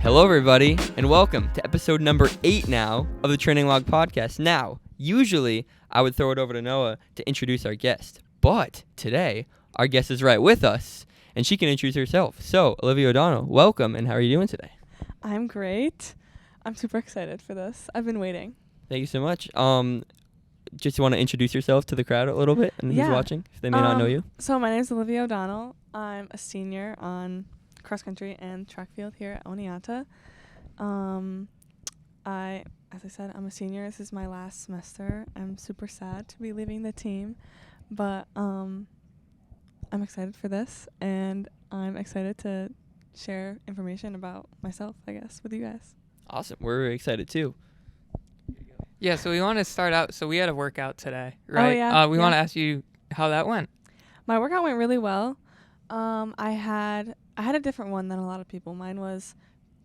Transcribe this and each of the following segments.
Hello, everybody, and welcome to episode number 8 now of the Training Log Podcast. Now, usually, I would throw it over to Noah to introduce our guest, but today, our guest is right with us, and she can introduce herself. So, Olivia O'Donnell, welcome, and how are you doing today? I'm great. I'm super excited for this. I've been waiting. Thank you so much. Just want to introduce yourself to the crowd a little bit, and who's watching, if they may not know you. So, my name is Olivia O'Donnell. I'm a senior on cross country and track field here at Oneonta. As I said, I'm a senior. This is my last semester. I'm super sad to be leaving the team, but I'm excited for this, and I'm excited to share information about myself, I guess, with you guys. Awesome. We're excited too. Yeah, so we want to start out. So we had a workout today, right? Oh, yeah. We want to ask you how that went. My workout went really well. I had a different one than a lot of people. Mine was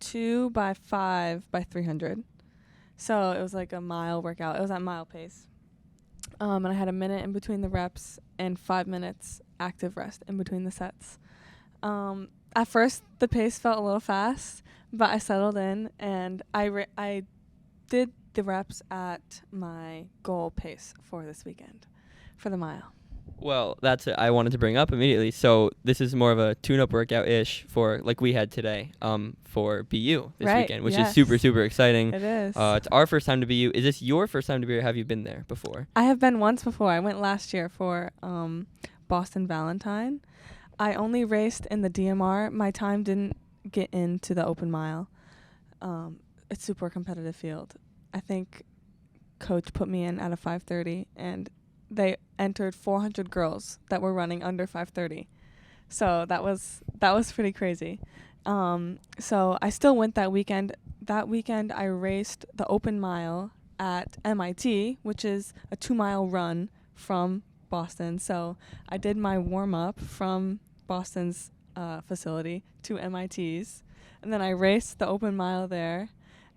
2 by 5 by 300. So it was like a mile workout. It was at mile pace. And I had a minute in between the reps and 5 minutes active rest in between the sets. At first, the pace felt a little fast, but I settled in, and I did the reps at my goal pace for this weekend for the mile. Well, that's it. I wanted to bring up immediately. So this is more of a tune-up workout-ish for like we had today for BU this weekend, which is super, super exciting. It is. It's our first time to BU. Is this your first time to BU, or have you been there before? I have been once before. I went last year for Boston Valentine. I only raced in the DMR. My time didn't get into the open mile. It's super competitive field. I think coach put me in at a 5:30, and they entered 400 girls that were running under 5:30. So that was pretty crazy. So I still went that weekend. That weekend I raced the open mile at MIT, which is a 2-mile run from Boston. So I did my warm-up from Boston's facility to MIT's, and then I raced the open mile there.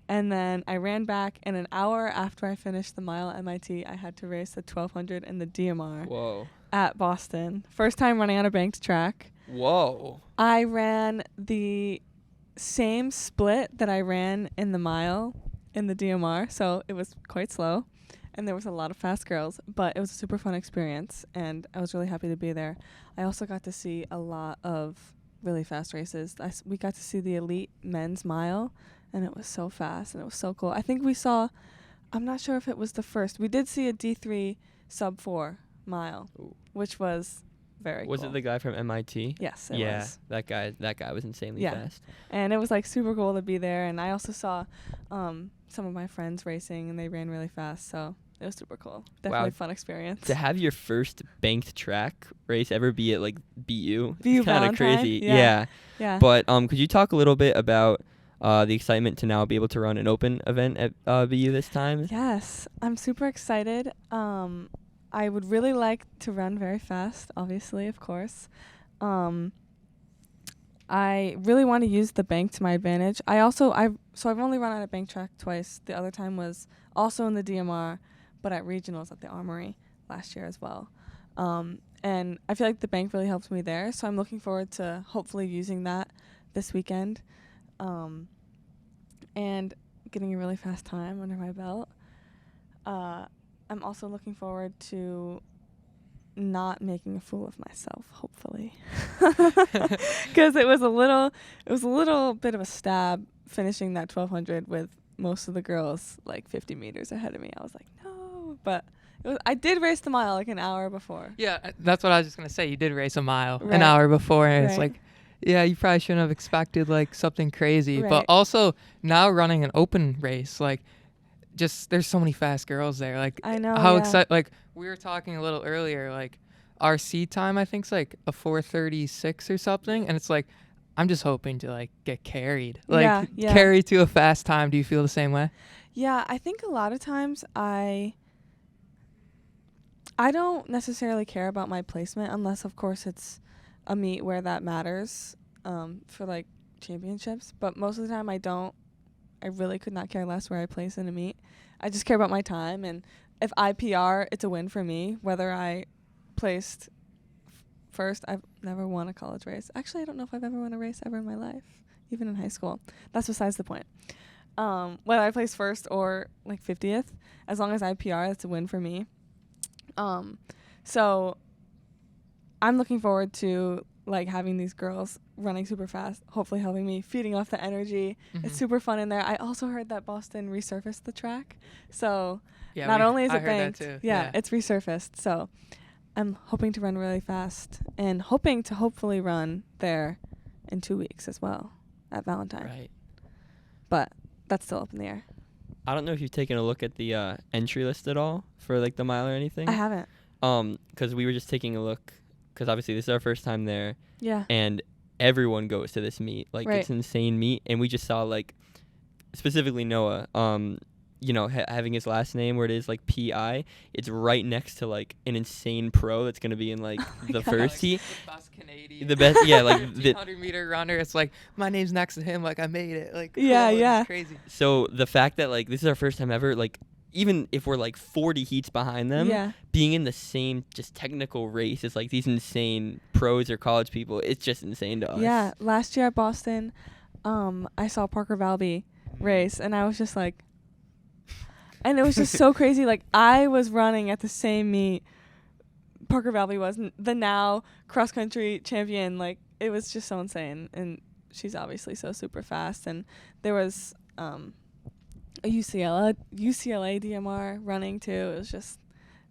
And then I ran back, and an hour after I finished the mile at MIT, I had to race the 1200 in the DMR. Whoa. At Boston. First time running on a banked track. Whoa. I ran the same split that I ran in the mile in the DMR, so it was quite slow. And there was a lot of fast girls, but it was a super fun experience, and I was really happy to be there. I also got to see a lot of really fast races. We got to see the elite men's mile, and it was so fast, and it was so cool. I think we saw, I'm not sure if it was the first. We did see a D3 sub 4 mile, which was very cool. Was it the guy from MIT? Yes, it was. That guy was insanely fast. And it was like super cool to be there. And I also saw some of my friends racing, and they ran really fast. So it was super cool. Definitely a fun experience. To have your first banked track race ever be at like BU, it's kind of crazy. Yeah. But could you talk a little bit about the excitement to now be able to run an open event at BU this time? Yes, I'm super excited. I would really like to run very fast, obviously, of course. I really want to use the bank to my advantage. I've only run on a bank track twice. The other time was also in the DMR, but at regionals at the Armory last year as well. And I feel like the bank really helped me there, so I'm looking forward to hopefully using that this weekend. And getting a really fast time under my belt. I'm also looking forward to not making a fool of myself, hopefully. Because it was a little bit of a stab finishing that 1200 with most of the girls like 50 meters ahead of me. I was like, no, but I did race the mile like an hour before. Yeah, that's what I was just going to say. You did race a mile an hour before, and it's like, yeah, you probably shouldn't have expected like something crazy. But also now running an open race, like just there's so many fast girls there. Like I know how excited. Like we were talking a little earlier, like our seed time I think's like a 4:36 or something, and it's like I'm just hoping to like get carried, like carry to a fast time. Do you feel the same way? Yeah, I think a lot of times I don't necessarily care about my placement unless, of course, it's a meet where that matters for like championships. But most of the time I don't. I really could not care less where I place in a meet. I just care about my time, and if I PR, it's a win for me. Whether I placed first, I've never won a college race. Actually, I don't know if I've ever won a race ever in my life. even in high school. That's besides the point. Whether I place first or like 50th, as long as I PR, that's a win for me. So I'm looking forward to like having these girls running super fast, hopefully helping me, feeding off the energy. It's super fun in there. I also heard that Boston resurfaced the track. So not only is it banked, it's resurfaced. So I'm hoping to run really fast and hoping to hopefully run there in 2 weeks as well at Valentine. Right. But that's still up in the air. I don't know if you've taken a look at the entry list at all for like the mile or anything. I haven't. Because we were just taking a look, because obviously this is our first time there. Yeah. And everyone goes to this meet. Like, it's an insane meet. And we just saw, like, specifically Noah, you know, having his last name where it is, like, P.I. It's right next to, like, an insane pro that's going to be in, like, the first heat. The best Canadian. The best, yeah, like. 1,500-meter runner. It's like, my name's next to him. Like, I made it. Like, yeah. It's crazy. So the fact that, like, this is our first time ever, like, even if we're like 40 heats behind them, being in the same just technical race is like these insane pros or college people. It's just insane to us. Yeah, last year at Boston, I saw Parker Valby race, and I was just like, and it was just so crazy. Like, I was running at the same meet Parker Valby was, the now cross country champion. Like, it was just so insane, and she's obviously so super fast. And there was a UCLA DMR running too. It was just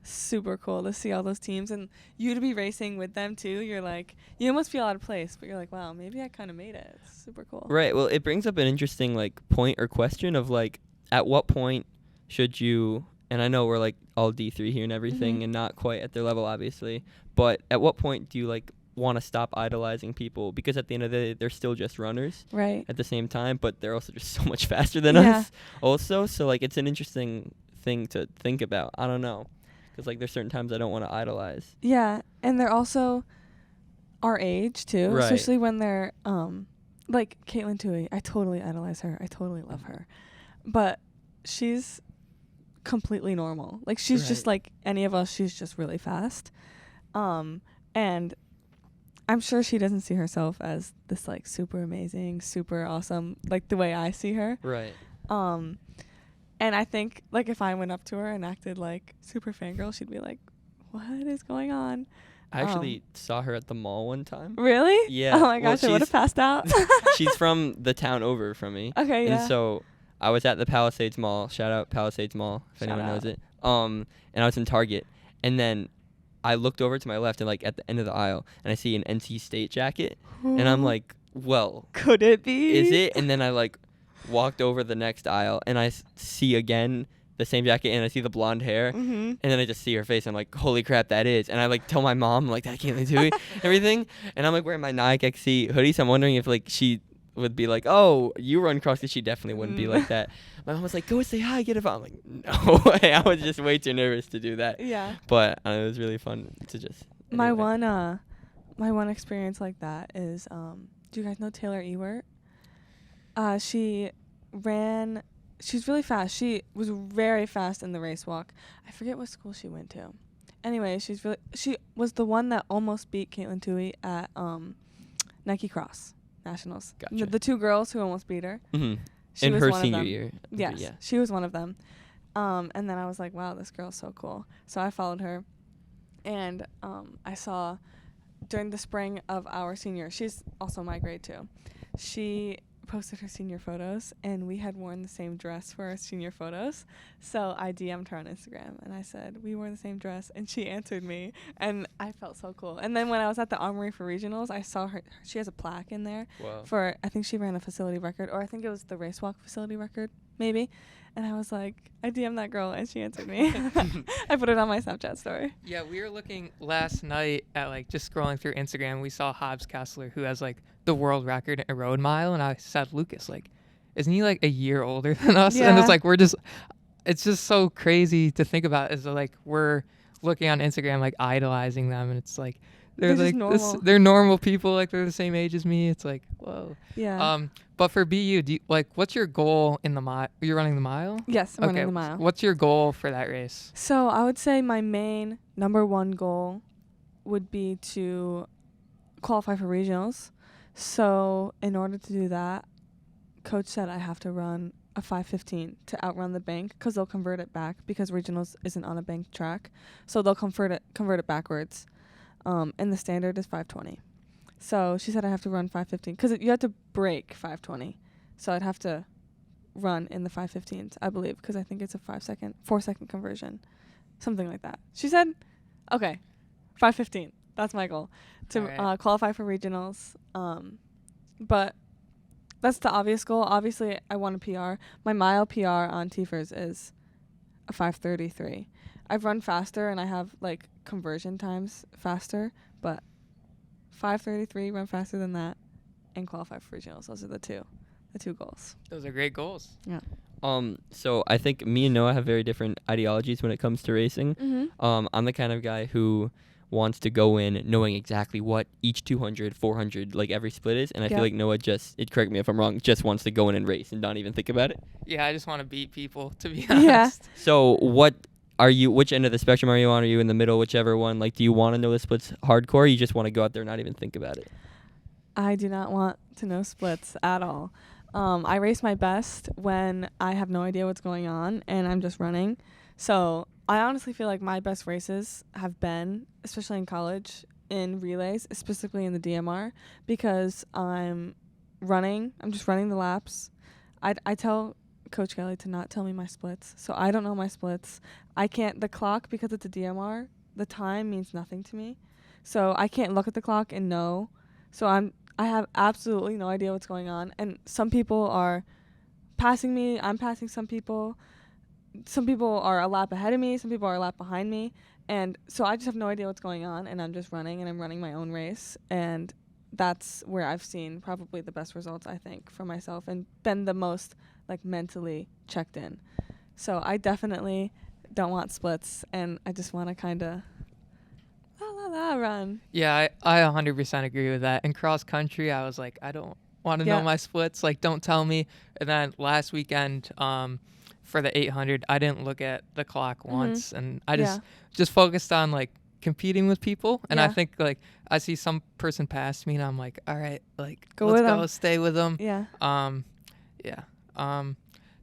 super cool to see all those teams and you to be racing with them too. You're like, you almost feel out of place, but you're like, wow, maybe I kind of made it. It's super cool. Right. Well, it brings up an interesting like point or question of like, at what point should you, and I know we're like all D3 here and everything and not quite at their level obviously, but at what point do you like want to stop idolizing people, because at the end of the day they're still just runners at the same time, but they're also just so much faster than us also. So like it's an interesting thing to think about. I don't know, because like there's certain times I don't want to idolize. Yeah, and they're also our age too, especially when they're like Caitlin Toohey. I totally idolize her. I totally love her, but she's completely normal. Like she's just like any of us. She's just really fast, and I'm sure she doesn't see herself as this like super amazing, super awesome, like the way I see her. Right. And I think like if I went up to her and acted like super fangirl, she'd be like, "What is going on?" I actually saw her at the mall one time. Really? Yeah. Oh my gosh, I would have passed out. She's from the town over from me. Okay, and so I was at the Palisades Mall. Shout out Palisades Mall if anyone knows it. And I was in Target, and then I looked over to my left and like at the end of the aisle, and I see an NC State jacket, and I'm like, well, could it be? Is it? And then I like walked over the next aisle, and I see again the same jacket, and I see the blonde hair, and then I just see her face. I'm like, holy crap, that is. And I like tell my mom like that Caitlin Toohey, everything, and I'm like wearing my Nike XC hoodie, so I'm wondering if like she would be like, oh, you run cross, because she definitely wouldn't be like that. My mom was like, go say hi, get a phone. I'm like, no way. I was just way too nervous to do that. Yeah. But it was really fun to just. My one experience like that is, do you guys know Taylor Ewert? She's really fast. She was very fast in the race walk. I forget what school she went to. Anyway, she was the one that almost beat Caitlin Toohey at Nike Cross Nationals. Gotcha. The two girls who almost beat her. Mm-hmm. She in was her one senior of them. year. Yes, Yeah. she was one of them. And then I was like, wow, this girl's so cool. So I followed her. And I saw during the spring of our senior, she's also my grade too. She posted her senior photos, and we had worn the same dress for our senior photos. So I DM'd her on Instagram, and I said, we wore the same dress, and she answered me, and I felt so cool. And then when I was at the Armory for regionals, I saw her. She has a plaque in there for, I think she ran a facility record, or I think it was the race walk facility record, maybe. And I was like, I DM'd that girl, and she answered me. I put it on my Snapchat story. Yeah, we were looking last night at, like, just scrolling through Instagram. We saw Hobbs Kessler, who has, like, the world record in a road mile. And I said, Lucas, like, isn't he, like, a year older than us? Yeah. And it's, like, it's just so crazy to think about. Is like, we're looking on Instagram, like, idolizing them. And it's, like, they're like normal. They're normal people. Like, they're the same age as me. It's, like, whoa. Yeah. But for BU, what's your goal in the mile? You're running the mile? Yes, I'm running the mile. What's your goal for that race? So I would say my main number one goal would be to qualify for regionals. So in order to do that, coach said I have to run a 5:15 to outrun the bank because they'll convert it back because regionals isn't on a banked track. So they'll convert it backwards. And the standard is 5:20. So she said I have to run 5:15 because you have to break 5:20. So I'd have to run in the 5:15s, I believe, because I think it's a 4-second conversion, something like that. She said, okay, 5:15. That's my goal to qualify for regionals. But that's the obvious goal. Obviously, I want a PR. My mile PR on TFRS is a 5:33. I've run faster and I have like conversion times faster, but 5:33, run faster than that, and qualify for regionals. Those are the two goals. Those are great goals. Yeah. So I think me and Noah have very different ideologies when it comes to racing. Mm-hmm. I'm the kind of guy who wants to go in knowing exactly what each 200, 400, like every split is, and I feel like Noah correct me if I'm wrong, just wants to go in and race and not even think about it. Yeah, I just want to beat people, to be honest. Yeah. So which end of the spectrum are you on? Are you in the middle, whichever one? Like, do you want to know the splits hardcore, or you just want to go out there and not even think about it? I do not want to know splits at all. I race my best when I have no idea what's going on and I'm just running. So I honestly feel like my best races have been, especially in college, in relays, specifically in the DMR, because I'm just running the laps. I tell Coach Kelly to not tell me my splits, so I don't know my splits. The clock, because it's a DMR, the time means nothing to me. So I can't look at the clock and know. So I have absolutely no idea what's going on. And some people are passing me. I'm passing some people. Some people are a lap ahead of me. Some people are a lap behind me. And so I just have no idea what's going on. And I'm just running, and I'm running my own race. And that's where I've seen probably the best results, I think, for myself and been the most like mentally checked in. So I definitely don't want splits, and I just want to kind of run. Yeah, I 100% agree with that. In cross country, I was like, I don't want to know my splits. Like, don't tell me. And then last weekend, for the 800, I didn't look at the clock once, and I just focused on like competing with people. And I think like I see some person pass me, and I'm like, all right, like let's go stay with them. Yeah.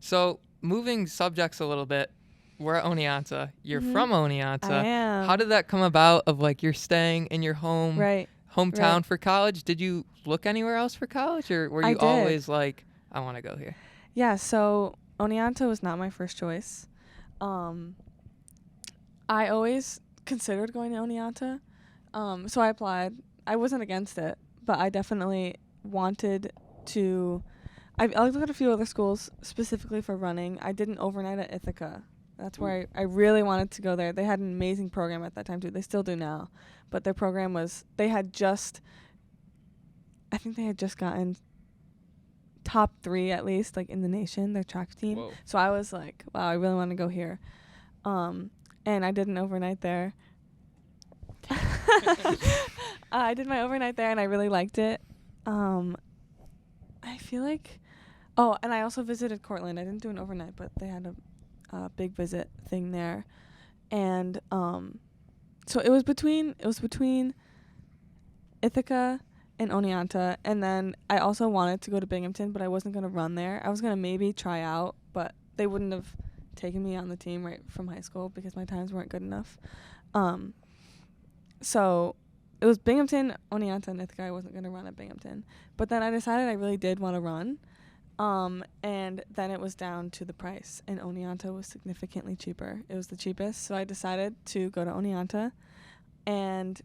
So moving subjects a little bit. We're at Oneonta. You're from Oneonta. I am. How did that come about of like you're staying in your hometown for college? Did you look anywhere else for college, or were you always like, I want to go here? Yeah, so Oneonta was not my first choice. I always considered going to Oneonta. So I applied. I wasn't against it, but I definitely wanted to. I looked at a few other schools specifically for running. I did an overnight at Ithaca. That's where I really wanted to go there. They had an amazing program at that time, too. They still do now. But their program was, I think they had just gotten top 3 at least, like in the nation, their track team. Whoa. So I was like, wow, I really want to go here. And I did an overnight there. I did my overnight there, and I really liked it. I feel like, and I also visited Cortland. I didn't do an overnight, but they had a big visit thing there, and so it was between Ithaca and Oneonta, and then I also wanted to go to Binghamton, but I wasn't going to run there. I was going to maybe try out, but they wouldn't have taken me on the team right from high school because my times weren't good enough. So it was Binghamton, Oneonta, and Ithaca. I wasn't going to run at Binghamton, but then I decided I really did want to run. And then it was down to the price, and Oneonta was significantly cheaper. It was the cheapest, so I decided to go to Oneonta, and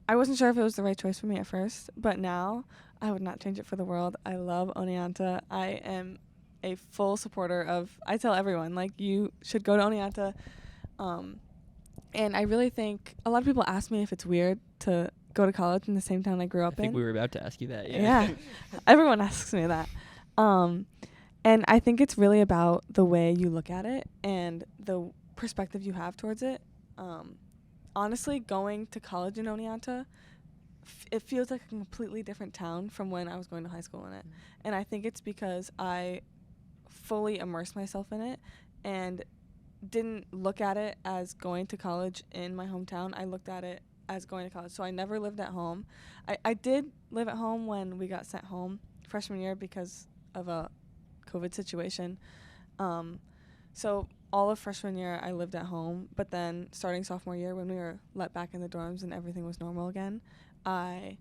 I wasn't sure if it was the right choice for me at first, but now I would not change it for the world. I love Oneonta. I am a full supporter of, I tell everyone, like, you should go to Oneonta, and I really think, a lot of people ask me if it's weird to go to college in the same town I grew up in. I think we were about to ask you that, Yeah. Everyone asks me that. And I think it's really about the way you look at it and the perspective you have towards it. Honestly, going to college in Oneonta, it feels like a completely different town from when I was going to high school in it. And I think it's because I fully immersed myself in it and didn't look at it as going to college in my hometown. I looked at it as going to college. So I never lived at home. I did live at home when we got sent home freshman year because of a COVID situation. So all of freshman year I lived at home, but then starting sophomore year when we were let back in the dorms and everything was normal again, I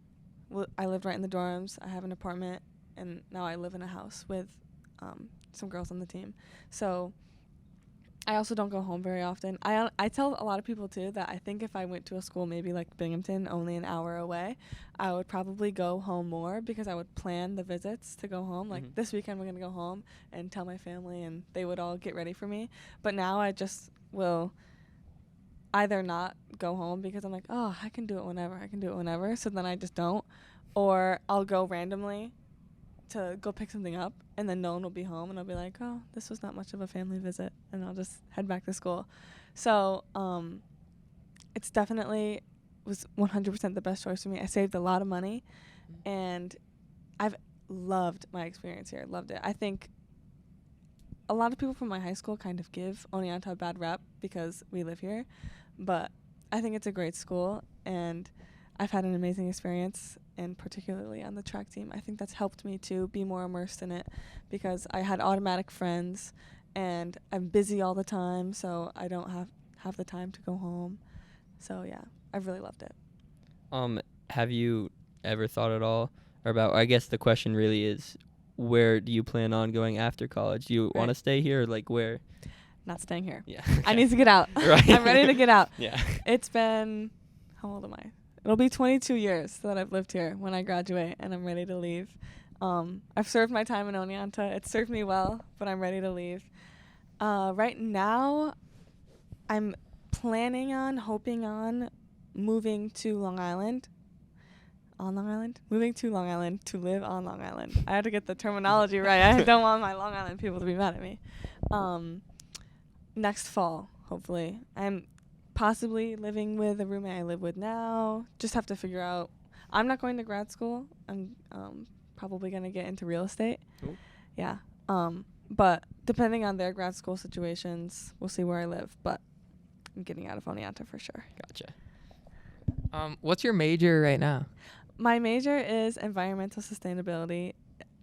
lived right in the dorms. I have an apartment, and now I live in a house with some girls on the team. So I also don't go home very often. I tell a lot of people too that I think if I went to a school maybe like Binghamton, only an hour away, I would probably go home more because I would plan the visits to go home. Like this weekend we're going to go home and tell my family, and they would all get ready for me. But now I just will either not go home because I'm like, oh, I can do it whenever. So then I just don't. Or I'll go randomly to go pick something up, and then no one will be home, and I'll be like, oh, this was not much of a family visit, and I'll just head back to school. So it's definitely was 100% the best choice for me. I saved a lot of money, and I've loved my experience here. Loved it. I think a lot of people from my high school kind of give Oneonta a bad rep because we live here, but I think it's a great school, and I've had an amazing experience, and particularly on the track team. I think that's helped me to be more immersed in it because I had automatic friends, and I'm busy all the time, so I don't have the time to go home. So yeah, I've really loved it. Have you ever thought at all about, I guess the question really is, where do you plan on going after college? Do you want to stay here, or like where? Not staying here. Yeah. I need to get out. Right. I'm ready to get out. Yeah. It's been, how old am I? It'll be 22 years that I've lived here when I graduate, and I'm ready to leave. I've served my time in Oneonta. It served me well, but I'm ready to leave. Right now, I'm hoping on moving to Long Island. Moving to Long Island to live on Long Island. I had to get the terminology right. I don't want my Long Island people to be mad at me. Next fall, hopefully. I'm possibly living with a roommate I live with now. Just have to figure out. I'm not going to grad school. I'm probably going to get into real estate. Cool. Yeah. But depending on their grad school situations, we'll see where I live. But I'm getting out of Oneonta for sure. Gotcha. What's your major right now? My major is environmental sustainability.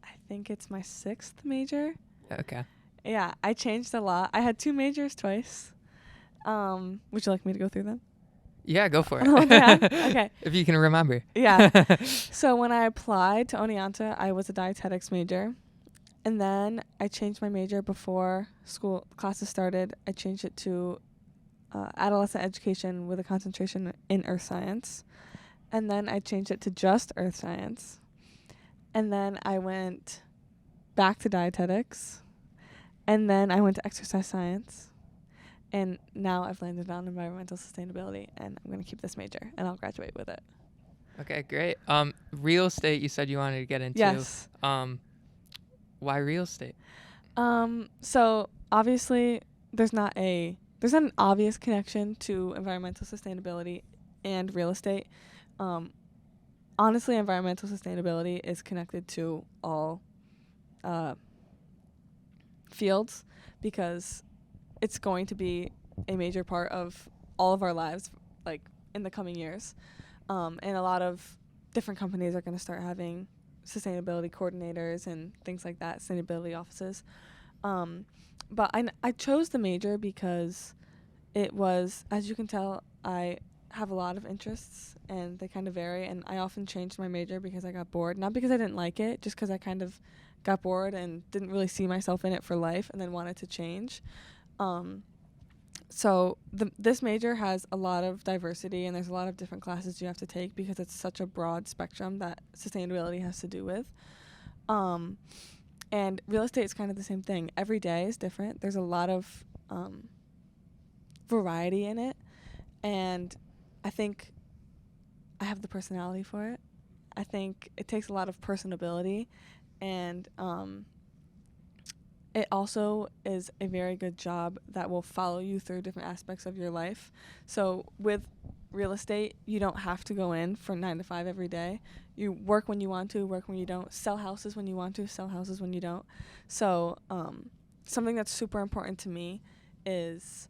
I think it's my 6th major. Okay. Yeah, I changed a lot. I had 2 majors twice. Would you like me to go through them? Yeah, go for it. Oh, yeah? Okay. If you can remember. Yeah. So when I applied to Oneonta, I was a dietetics major. And then I changed my major before school classes started. I changed it to adolescent education with a concentration in earth science. And then I changed it to just earth science. And then I went back to dietetics. And then I went to exercise science. And now I've landed on environmental sustainability, and I'm going to keep this major, and I'll graduate with it. Okay, great. Real estate, you said you wanted to get into. Yes. Why real estate? So obviously there's not an obvious connection to environmental sustainability and real estate. Honestly, environmental sustainability is connected to all fields because it's going to be a major part of all of our lives, like in the coming years. And a lot of different companies are going to start having sustainability coordinators and things like that, sustainability offices. But I chose the major because it was, as you can tell, I have a lot of interests and they kind of vary. And I often changed my major because I got bored. Not because I didn't like it, just because I kind of got bored and didn't really see myself in it for life and then wanted to change. So this major has a lot of diversity and there's a lot of different classes you have to take because it's such a broad spectrum that sustainability has to do with. And real estate is kind of the same thing. Every day is different. There's a lot of variety in it. And I think I have the personality for it. I think it takes a lot of personability and it also is a very good job that will follow you through different aspects of your life. So with real estate, you don't have to go in for 9 to 5 every day. You work when you want to, work when you don't, sell houses when you want to, sell houses when you don't. So something that's super important to me is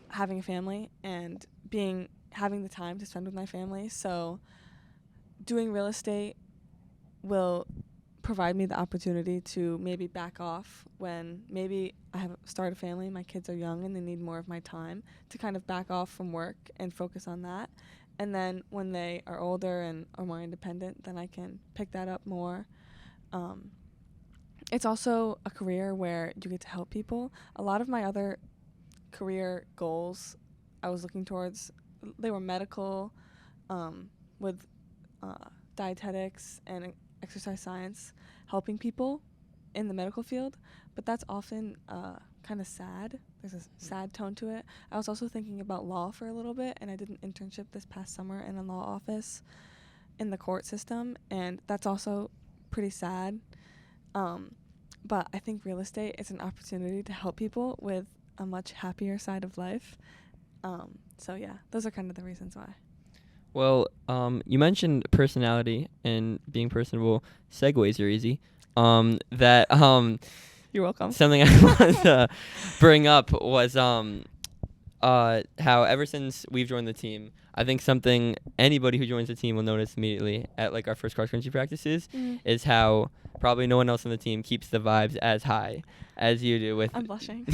having a family and being having the time to spend with my family. So doing real estate will provide me the opportunity to maybe back off when maybe I have started a family, my kids are young and they need more of my time, to kind of back off from work and focus on that. And then when they are older and are more independent, then I can pick that up more. It's also a career where you get to help people. A lot of my other career goals I was looking towards, they were medical, with dietetics and exercise science, helping people in the medical field, but that's often kind of sad. There's a sad tone to it. I was also thinking about law for a little bit, and I did an internship this past summer in a law office in the court system, and that's also pretty sad. But I think real estate is an opportunity to help people with a much happier side of life. So yeah, those are kind of the reasons why. Well, you mentioned personality and being personable. Segues are easy. You're welcome. Something I wanted to bring up was how ever since we've joined the team, I think something anybody who joins the team will notice immediately at like our first cross country practices is how probably no one else on the team keeps the vibes as high as you do with. I'm blushing.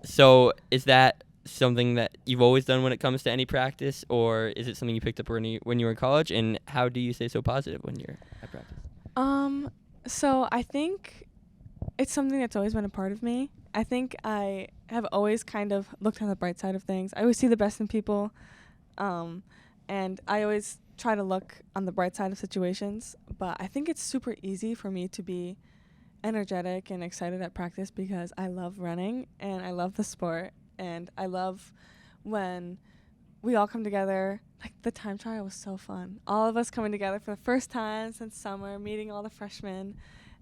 So is that something that you've always done when it comes to any practice, or is it something you picked up when you were in college? And how do you stay so positive when you're at practice? So I think it's something that's always been a part of me. I think I have always kind of looked on the bright side of things. I always see the best in people, and I always try to look on the bright side of situations. But I think it's super easy for me to be energetic and excited at practice because I love running and I love the sport. And I love when we all come together. Like, the time trial was so fun. All of us coming together for the first time since summer, meeting all the freshmen.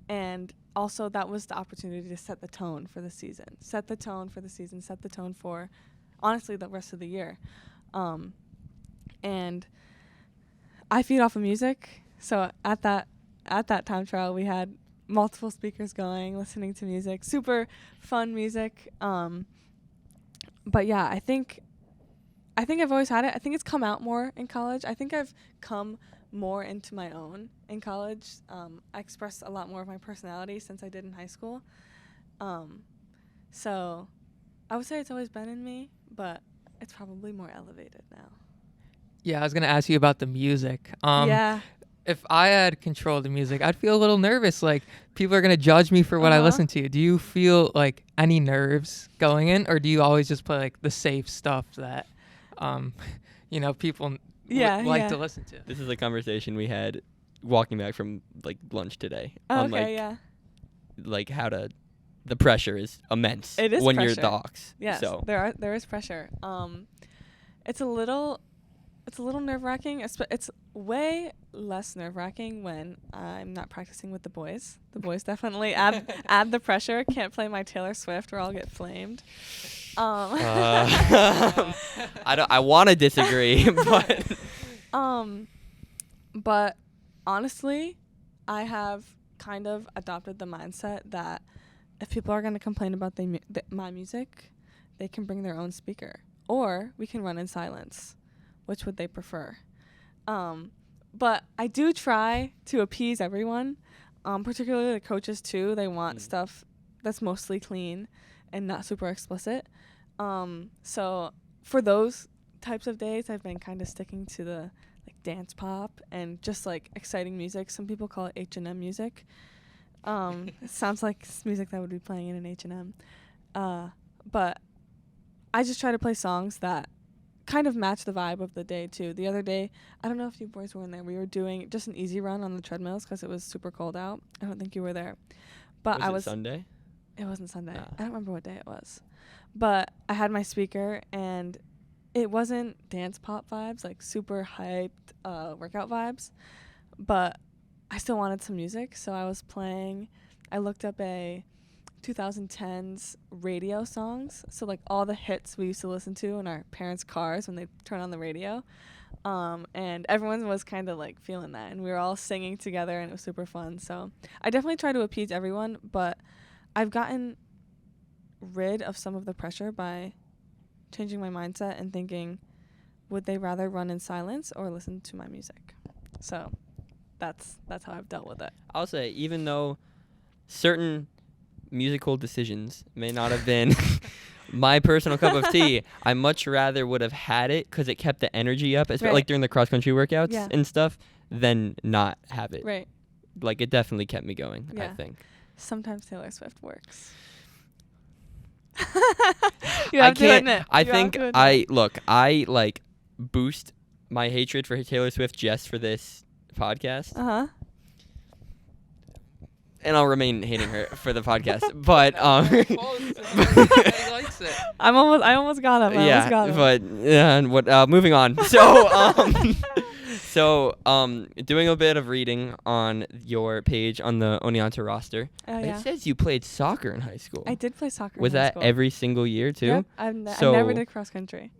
And also that was the opportunity to set the tone for the season. Set the tone for, honestly, the rest of the year. And I feed off of music. So at that time trial, we had multiple speakers going, listening to music. Super fun music. But yeah, I think I've always had it. I think it's come out more in college. I think I've come more into my own in college. I expressed a lot more of my personality since I did in high school. So I would say it's always been in me, but it's probably more elevated now. Yeah, I was going to ask you about the music. Yeah. If I had control of the music, I'd feel a little nervous. Like, people are going to judge me for what I listen to. Do you feel like any nerves going in, or do you always just play like the safe stuff that, people like to listen to? This is a conversation we had walking back from like lunch today. Like how the pressure is immense. It is when pressure. you're the Hawks. Yes, so. there is pressure. It's a little nerve-wracking. It's way less nerve-wracking when I'm not practicing with the boys. The boys definitely add the pressure. Can't play my Taylor Swift or I'll get flamed. I want to disagree, but but honestly, I have kind of adopted the mindset that if people are going to complain about my music, they can bring their own speaker, or we can run in silence. Which would they prefer? But I do try to appease everyone, particularly the coaches too. They want stuff that's mostly clean and not super explicit. So for those types of days, I've been kind of sticking to the like dance pop and just like exciting music. Some people call it H&M music. It sounds like music that would be playing in an H&M. But I just try to play songs that kind of match the vibe of the day too. The other day, I don't know if you boys were in there. We were doing just an easy run on the treadmills because it was super cold out. I don't think you were there, but was it Sunday? It wasn't Sunday. Nah. I don't remember what day it was, but I had my speaker and it wasn't dance pop vibes, like super hyped workout vibes, but I still wanted some music, so I was playing. I looked up a 2010s radio songs, so like all the hits we used to listen to in our parents' cars when they turn on the radio, and everyone was kind of like feeling that, and we were all singing together, and it was super fun. So I definitely try to appease everyone, but I've gotten rid of some of the pressure by changing my mindset and thinking would they rather run in silence or listen to my music? So that's how I've dealt with it. I'll say, even though certain musical decisions may not have been my personal cup of tea, I much rather would have had it because it kept the energy up, especially like during the cross-country workouts and stuff, than not have it. Right. Like, it definitely kept me going, I think. Sometimes Taylor Swift works. You have to admit. I think I like boost my hatred for Taylor Swift just for this podcast. Uh-huh. And I'll remain hating her for the podcast. But I almost got him. But moving on. So doing a bit of reading on your page on the Oneonta roster. It says you played soccer in high school. I did play soccer. Was that every single year too? Yep. I never did cross country.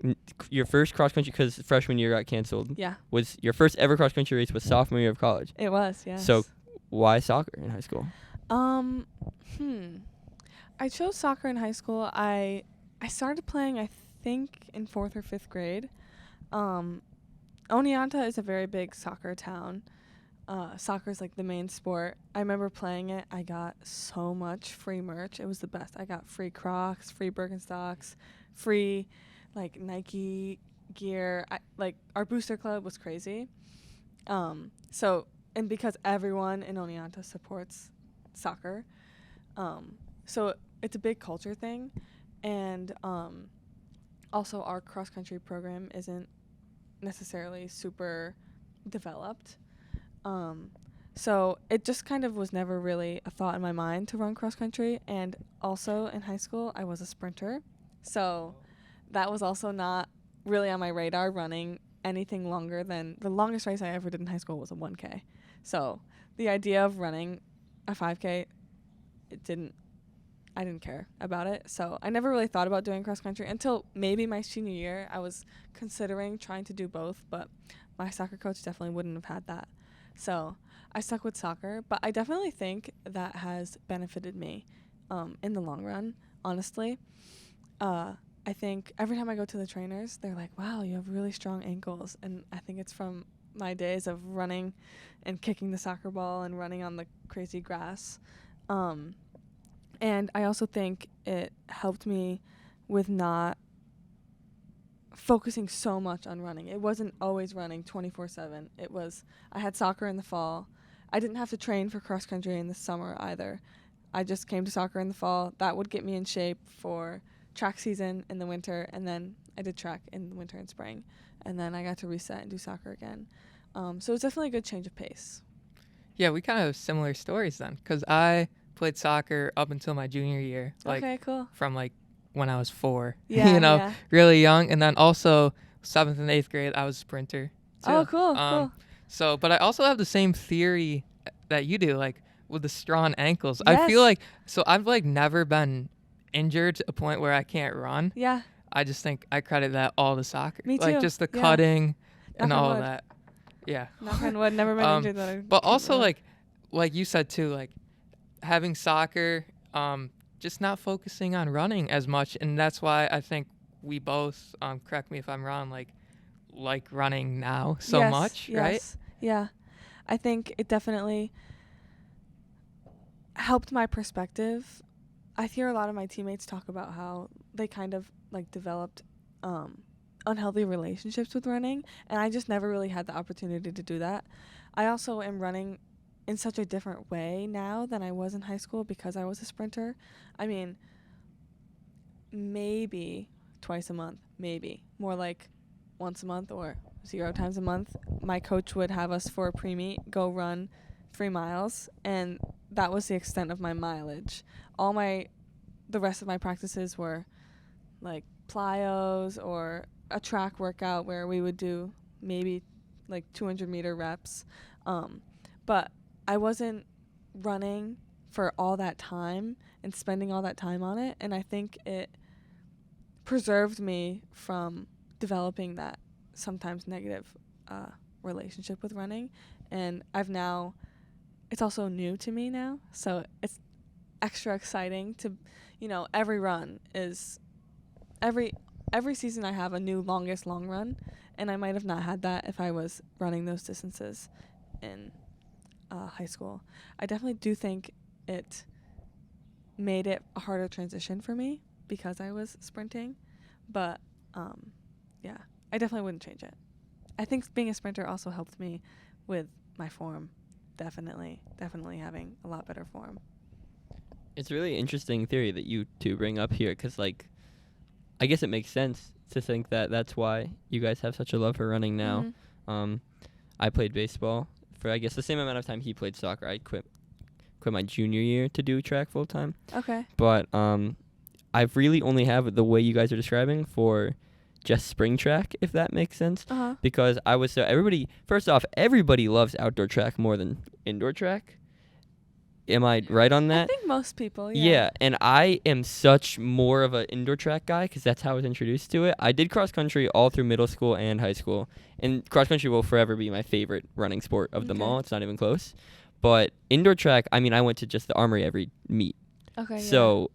Your first cross country, because freshman year got canceled. Yeah. Was your first ever cross country race was sophomore year of college? It was, yes. So why soccer in high school? I chose soccer in high school. I started playing, I think, in 4th or 5th grade. Oneonta is a very big soccer town. Soccer is like the main sport. I remember playing it. I got so much free merch. It was the best. I got free Crocs, free Birkenstocks, free like Nike gear. Our booster club was crazy. And because everyone in Oneonta supports soccer, so it's a big culture thing. And also our cross country program isn't necessarily super developed. So it just kind of was never really a thought in my mind to run cross country. And also in high school, I was a sprinter. So that was also not really on my radar, running anything longer than the longest race I ever did in high school was a 1K. So the idea of running a 5K, I didn't care about it. So I never really thought about doing cross country until maybe my senior year. I was considering trying to do both, but my soccer coach definitely wouldn't have had that. So I stuck with soccer, but I definitely think that has benefited me in the long run, honestly. I think every time I go to the trainers, they're like, wow, you have really strong ankles. And I think it's from my days of running and kicking the soccer ball and running on the crazy grass. And I also think it helped me with not focusing so much on running. It wasn't always running 24/7. It was, I had soccer in the fall. I didn't have to train for cross country in the summer either. I just came to soccer in the fall. That would get me in shape for track season in the winter, and then I did track in the winter and spring, and then I got to reset and do soccer again. So it was definitely a good change of pace. Yeah, we kind of have similar stories then, because I played soccer up until my junior year. Okay, cool. From when I was 4, yeah. really young. And then also 7th and 8th grade, I was a sprinter too. Oh, cool. So, but I also have the same theory that you do, with the strong ankles. Yes. I feel I've never been injured to a point where I can't run. Yeah. I just think I credit that all to soccer. Me too. Just the cutting and Knock on all wood. of that. Yeah. Knock on wood, never been injured that I But also run. like you said too, having soccer, just not focusing on running as much, and that's why I think we both, correct me if I'm wrong, like running now so much, right? Yeah. I think it definitely helped my perspective. I hear a lot of my teammates talk about how they kind of developed unhealthy relationships with running, and I just never really had the opportunity to do that. I also am running in such a different way now than I was in high school because I was a sprinter. I mean, maybe twice a month, maybe. More like once a month or 0 times a month. My coach would have us for a pre-meet go run 3 miles, and that was the extent of my mileage. The rest of my practices were plyos or a track workout where we would do maybe 200-meter reps. But I wasn't running for all that time and spending all that time on it, and I think it preserved me from developing that sometimes negative relationship with running. And it's also new to me now, so it's extra exciting to, every run is, every season I have a new longest long run, And I might have not had that if I was running those distances in high school. I definitely do think it made it a harder transition for me because I was sprinting. But, yeah, I definitely wouldn't change it. I think being a sprinter also helped me with my form. Definitely having a lot better form. It's a really interesting theory that you two bring up here, because, like, I guess it makes sense to think that that's why you guys have such a love for running now. Mm-hmm. I played baseball for, I guess, the same amount of time he played soccer. I quit my junior year to do track full time. Okay. But I've really only have the way you guys are describing for just spring track, if that makes sense. Uh-huh. Because everybody loves outdoor track more than indoor track. Am I right on that? I think most people, Yeah, and I am such more of an indoor track guy because that's how I was introduced to it. I did cross country all through middle school and high school, and cross country will forever be my favorite running sport of them all. It's not even close. But indoor track, I mean, I went to just the Armory every meet. Okay. So,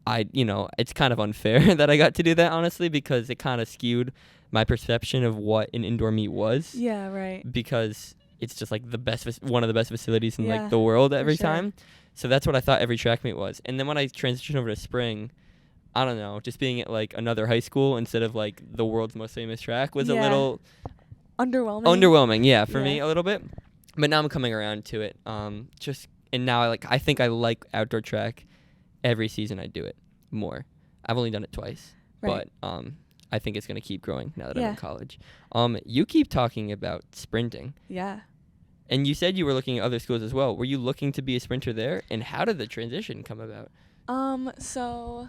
it's kind of unfair that I got to do that, honestly, because it kind of skewed my perception of what an indoor meet was. Yeah, right. Because it's just like one of the best facilities in like the world every time. So that's what I thought every track meet was. And then when I transitioned over to spring, I don't know, just being at like another high school instead of like the world's most famous track was a little underwhelming, for me a little bit. But now I'm coming around to it. And now I think I like outdoor track every season I do it more. I've only done it twice. Right. But I think it's going to keep growing now that I'm in college. You keep talking about sprinting. Yeah. And you said you were looking at other schools as well. Were you looking to be a sprinter there? And how did the transition come about? So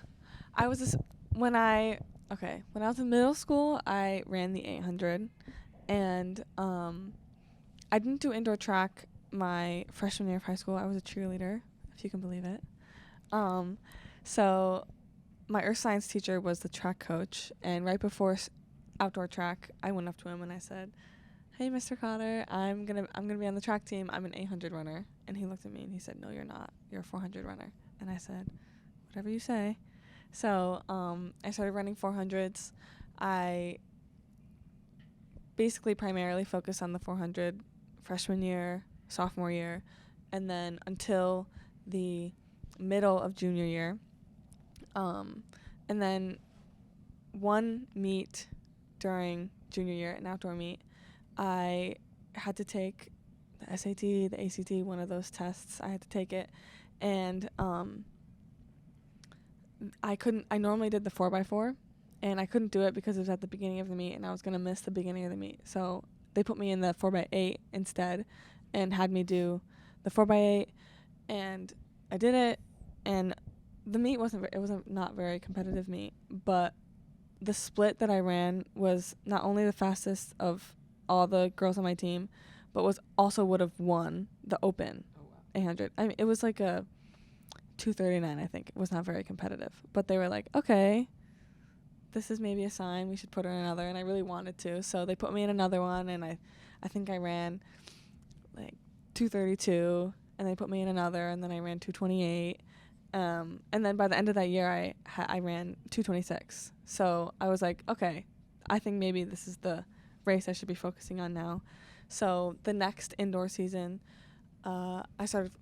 I was when I was in middle school, I ran the 800, and I didn't do indoor track my freshman year of high school. I was a cheerleader, if you can believe it. So my earth science teacher was the track coach, and right before outdoor track, I went up to him and I said, "Hey, Mr. Cotter, I'm gonna be on the track team. I'm an 800 runner." And he looked at me and he said, "No, you're not. You're a 400 runner." And I said, "Whatever you say." So I started running 400s. I basically primarily focused on the 400 freshman year, sophomore year, and then until the middle of junior year. And then one meet during junior year, an outdoor meet, I had to take the SAT, the ACT, one of those tests. I had to take it, and I normally did the 4x4, and I couldn't do it because it was at the beginning of the meet, and I was going to miss the beginning of the meet. So they put me in the 4x8 instead and had me do the 4x8, and I did it, and the meet wasn't not very competitive meet, but the split that I ran was not only the fastest of all the girls on my team, but would have won the open 800. I mean, it was like a 2:39, I think. It was not very competitive, but they were like, "Okay, this is maybe a sign we should put her in another," and I really wanted to, so they put me in another one, and I think I ran like 2:32, and they put me in another, and then I ran 2:28. And then by the end of that year, I ran 2:26. So I was like, okay, I think maybe this is the race I should be focusing on now. So the next indoor season, I started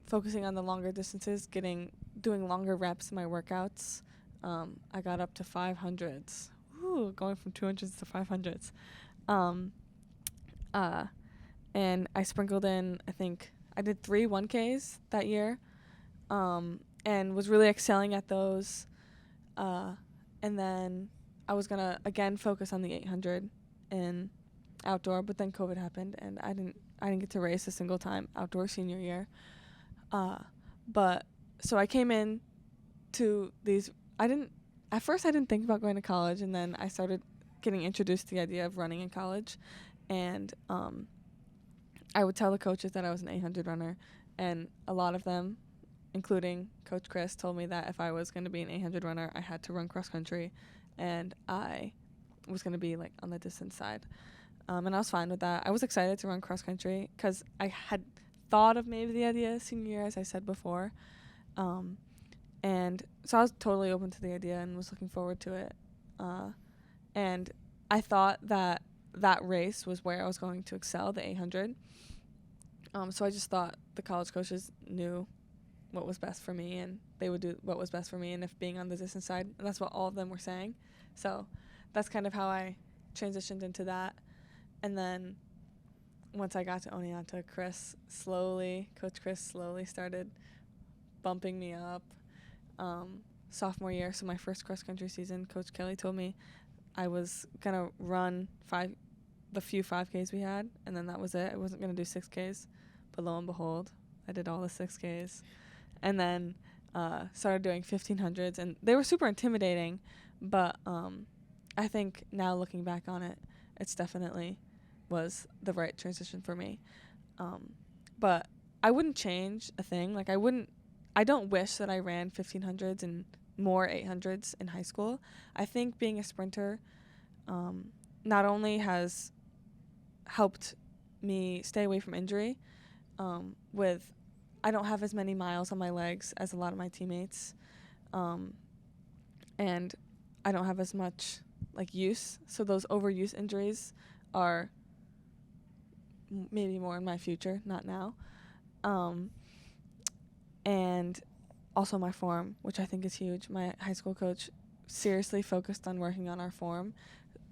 focusing on the longer distances, doing longer reps in my workouts. I got up to 500s. Woo, going from 200s to 500s. And I sprinkled in, I think I did 3 1Ks that year. And was really excelling at those. And then I was going to, again, focus on the 800 in outdoor, but then COVID happened, and I didn't get to race a single time outdoor senior year. But so I came in to these, at first I didn't think about going to college, and then I started getting introduced to the idea of running in college. And I would tell the coaches that I was an 800 runner, and a lot of them, including Coach Chris, told me that if I was going to be an 800 runner, I had to run cross country, and I was going to be like on the distance side. And I was fine with that. I was excited to run cross country because I had thought of maybe the idea senior year, as I said before. And so I was totally open to the idea and was looking forward to it. And I thought that race was where I was going to excel, the 800. So I just thought the college coaches knew what was best for me, and they would do what was best for me, and if being on the distance side, and that's what all of them were saying. So that's kind of how I transitioned into that. And then once I got to Oneonta, Coach Chris slowly started bumping me up. Sophomore year, so my first cross-country season, Coach Kelly told me I was going to run the few 5Ks we had, and then that was it. I wasn't going to do 6Ks, but lo and behold, I did all the 6Ks. And then started doing 1500s, and they were super intimidating, but I think now looking back on it, it's definitely was the right transition for me. But I wouldn't change a thing. Like, I don't wish that I ran 1500s and more 800s in high school. I think being a sprinter not only has helped me stay away from injury, I don't have as many miles on my legs as a lot of my teammates, and I don't have as much use. So those overuse injuries are maybe more in my future, not now. And also my form, which I think is huge. My high school coach seriously focused on working on our form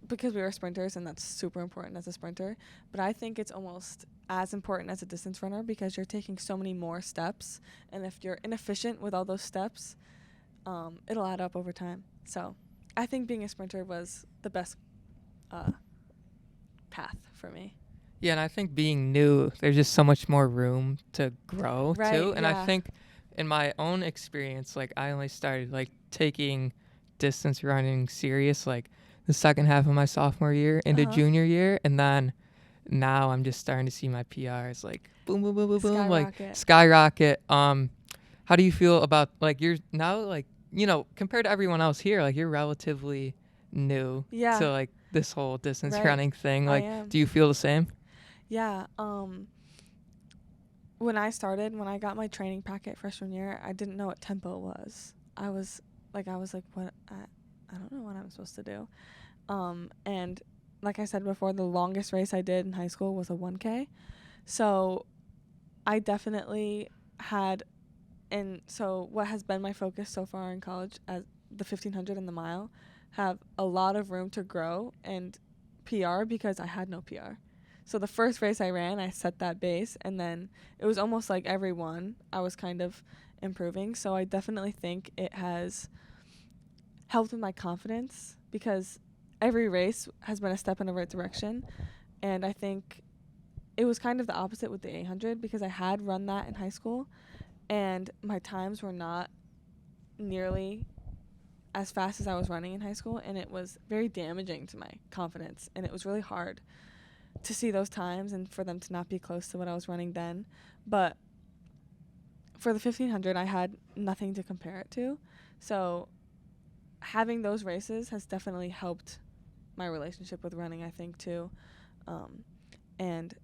because we were sprinters, and that's super important as a sprinter. But I think it's almost as important as a distance runner because you're taking so many more steps. And if you're inefficient with all those steps, it'll add up over time. So I think being a sprinter was the best path for me. Yeah, and I think being new, there's just so much more room to grow, too. And I think in my own experience, I only started, taking distance running serious, the second half of my sophomore year into junior year. And then now I'm just starting to see my PRs, boom, boom, boom, boom, boom, skyrocket. How do you feel about, you're now, compared to everyone else here, you're relatively new to, this whole distance running thing. Do you feel the same? Yeah. When I got my training packet freshman year, I didn't know what tempo was. I was like, what? I don't know what I'm supposed to do. And like I said before, the longest race I did in high school was a 1K. So I definitely had, and so what has been my focus so far in college as the 1500 and the mile have a lot of room to grow and PR because I had no PR. So the first race I ran, I set that base, and then it was almost like every one I was kind of improving. So I definitely think it has helped with my confidence because every race has been a step in the right direction. And I think it was kind of the opposite with the 800 because I had run that in high school, and my times were not nearly as fast as I was running in high school, and it was very damaging to my confidence, and it was really hard to see those times and for them to not be close to what I was running then. But for the 1500, I had nothing to compare it to. So having those races has definitely helped my relationship with running, I think, too. And